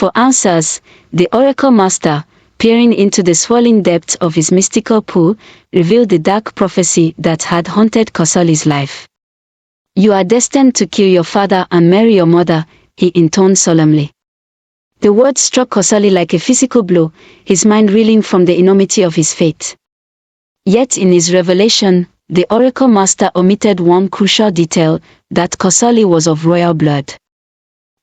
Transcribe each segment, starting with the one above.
For answers, the Oracle Master, peering into the swirling depths of his mystical pool, revealed the dark prophecy that had haunted Kosoli's life. "You are destined to kill your father and marry your mother," he intoned solemnly. The words struck Kosoli like a physical blow, his mind reeling from the enormity of his fate. Yet in his revelation, the Oracle Master omitted one crucial detail, that Kosoli was of royal blood.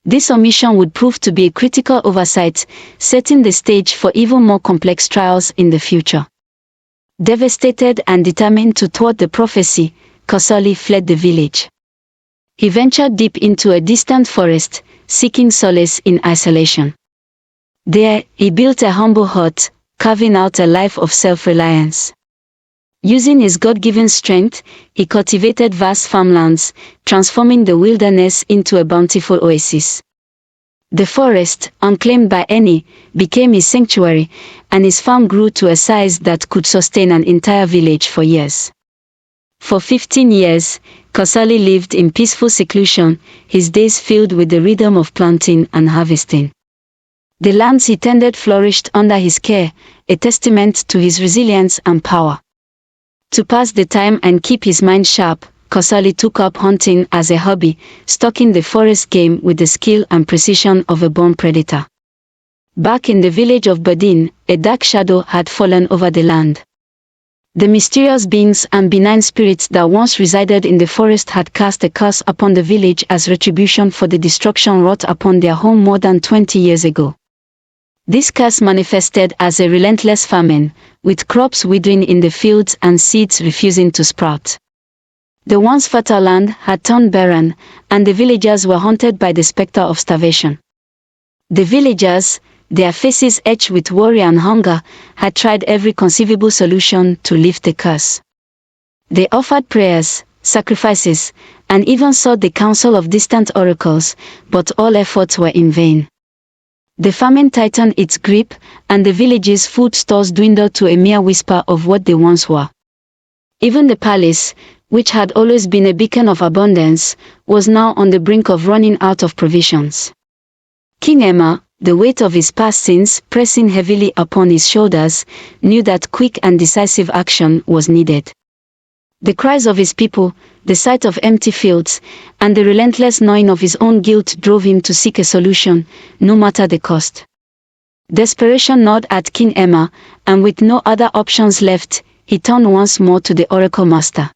This omission would prove to be a critical oversight, setting the stage for even more complex trials in the future. Devastated and determined to thwart the prophecy, Kosoli fled the village. He ventured deep into a distant forest, seeking solace in isolation. There, he built a humble hut, carving out a life of self-reliance. Using his God-given strength, he cultivated vast farmlands, transforming the wilderness into a bountiful oasis. The forest, unclaimed by any, became his sanctuary, and his farm grew to a size that could sustain an entire village for years. For 15 years, Kosoli lived in peaceful seclusion, his days filled with the rhythm of planting and harvesting. The lands he tended flourished under his care, a testament to his resilience and power. To pass the time and keep his mind sharp, Kosoli took up hunting as a hobby, stalking the forest game with the skill and precision of a born predator. Back in the village of Badin, a dark shadow had fallen over the land. The mysterious beings and benign spirits that once resided in the forest had cast a curse upon the village as retribution for the destruction wrought upon their home more than 20 years ago. This curse manifested as a relentless famine, with crops withering in the fields and seeds refusing to sprout. The once fertile land had turned barren, and the villagers were haunted by the specter of starvation. The villagers, their faces etched with worry and hunger, had tried every conceivable solution to lift the curse. They offered prayers, sacrifices, and even sought the counsel of distant oracles, but all efforts were in vain. The famine tightened its grip, and the village's food stores dwindled to a mere whisper of what they once were. Even the palace, which had always been a beacon of abundance, was now on the brink of running out of provisions. King Emma, the weight of his past sins pressing heavily upon his shoulders, knew that quick and decisive action was needed. The cries of his people, the sight of empty fields, and the relentless gnawing of his own guilt drove him to seek a solution, no matter the cost. Desperation gnawed at King Emma, and with no other options left, he turned once more to the Oracle Master.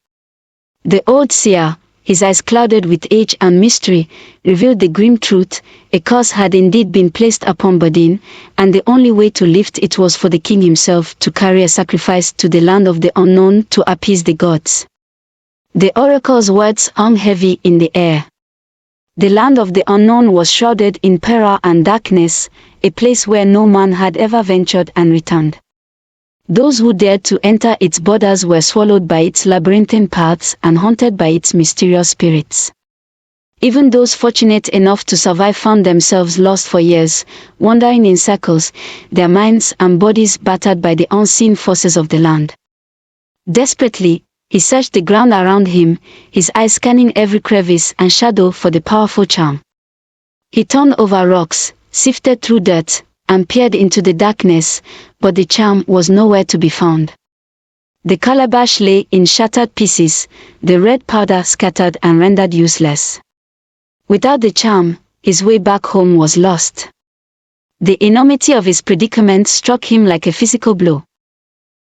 The old seer, his eyes clouded with age and mystery, revealed the grim truth: a curse had indeed been placed upon Badin, and the only way to lift it was for the king himself to carry a sacrifice to the land of the unknown to appease the gods. The oracle's words hung heavy in the air. The land of the unknown was shrouded in peril and darkness, a place where no man had ever ventured and returned. Those who dared to enter its borders were swallowed by its labyrinthine paths and haunted by its mysterious spirits. Even those fortunate enough to survive found themselves lost for years, wandering in circles, their minds and bodies battered by the unseen forces of the land. Desperately, he searched the ground around him, his eyes scanning every crevice and shadow for the powerful charm. He turned over rocks, sifted through dirt, and peered into the darkness, but the charm was nowhere to be found. The calabash lay in shattered pieces, the red powder scattered and rendered useless. Without the charm, his way back home was lost. The enormity of his predicament struck him like a physical blow.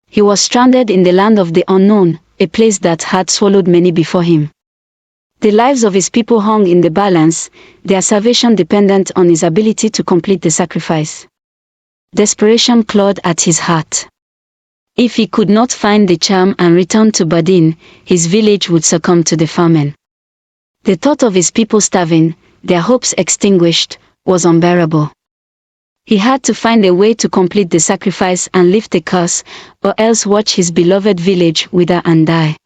He was stranded in the land of the unknown, a place that had swallowed many before him. The lives of his people hung in the balance, their salvation dependent on his ability to complete the sacrifice. Desperation clawed at his heart. If he could not find the charm and return to Badin, his village would succumb to the famine. The thought of his people starving, their hopes extinguished, was unbearable. He had to find a way to complete the sacrifice and lift the curse, or else watch his beloved village wither and die.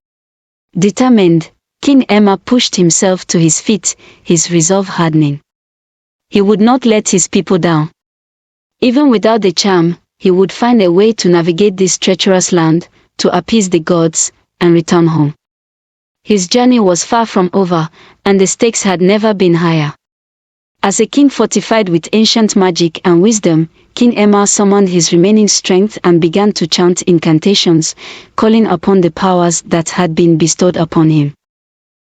Determined, King Emma pushed himself to his feet, his resolve hardening. He would not let his people down. Even without the charm, he would find a way to navigate this treacherous land, to appease the gods, and return home. His journey was far from over, and the stakes had never been higher. As a king fortified with ancient magic and wisdom, King Emma summoned his remaining strength and began to chant incantations, calling upon the powers that had been bestowed upon him.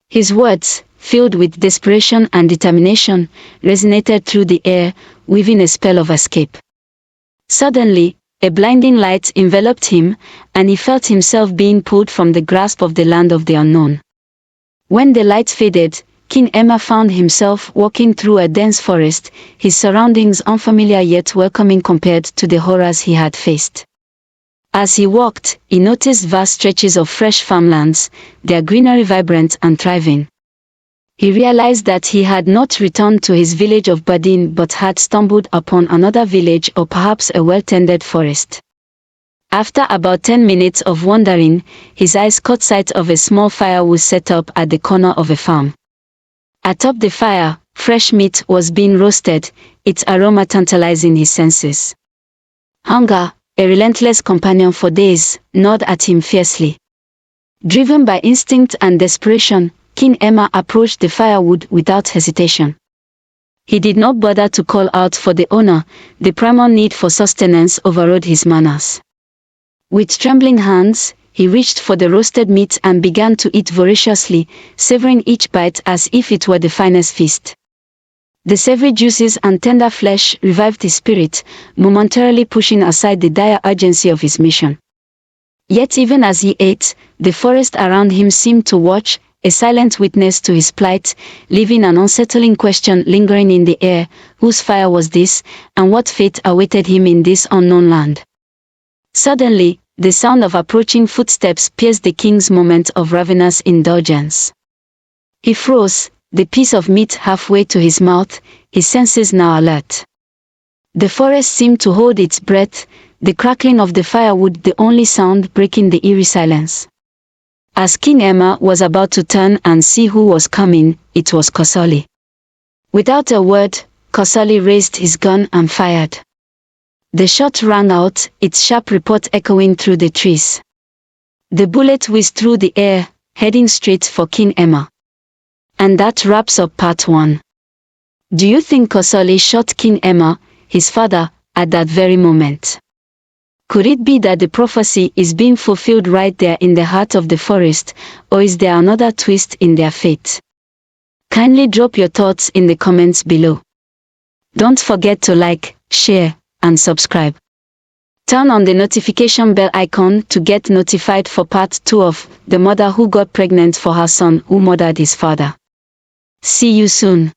His words, filled with desperation and determination, resonated through the air, weaving a spell of escape. Suddenly, a blinding light enveloped him, and he felt himself being pulled from the grasp of the land of the unknown. When the light faded, King Emma found himself walking through a dense forest, his surroundings unfamiliar yet welcoming compared to the horrors he had faced. As he walked, he noticed vast stretches of fresh farmlands, their greenery vibrant and thriving. He realized that he had not returned to his village of Badin but had stumbled upon another village or perhaps a well-tended forest. After about 10 minutes of wandering, his eyes caught sight of a small firewood set up at the corner of a farm. Atop the fire, fresh meat was being roasted, its aroma tantalizing his senses. Hunger, a relentless companion for days, gnawed at him fiercely. Driven by instinct and desperation, King Emma approached the firewood without hesitation. He did not bother to call out for the owner, the primal need for sustenance overrode his manners. With trembling hands, he reached for the roasted meat and began to eat voraciously, savoring each bite as if it were the finest feast. The savory juices and tender flesh revived his spirit, momentarily pushing aside the dire urgency of his mission. Yet even as he ate, the forest around him seemed to watch, a silent witness to his plight, leaving an unsettling question lingering in the air: whose fire was this, and what fate awaited him in this unknown land? Suddenly, the sound of approaching footsteps pierced the king's moment of ravenous indulgence. He froze, the piece of meat halfway to his mouth, his senses now alert. The forest seemed to hold its breath, the crackling of the firewood the only sound breaking the eerie silence. As King Emma was about to turn and see who was coming, it was Kosoli. Without a word, Kosoli raised his gun and fired. The shot rang out, its sharp report echoing through the trees. The bullet whizzed through the air, heading straight for King Emma. And that wraps up part 1. Do you think Kosoli shot King Emma, his father, at that very moment? Could it be that the prophecy is being fulfilled right there in the heart of the forest, or is there another twist in their fate? Kindly drop your thoughts in the comments below. Don't forget to like, share, and subscribe. Turn on the notification bell icon to get notified for part 2 of The Mother Who Got Pregnant for Her Son Who Murdered His Father. See you soon.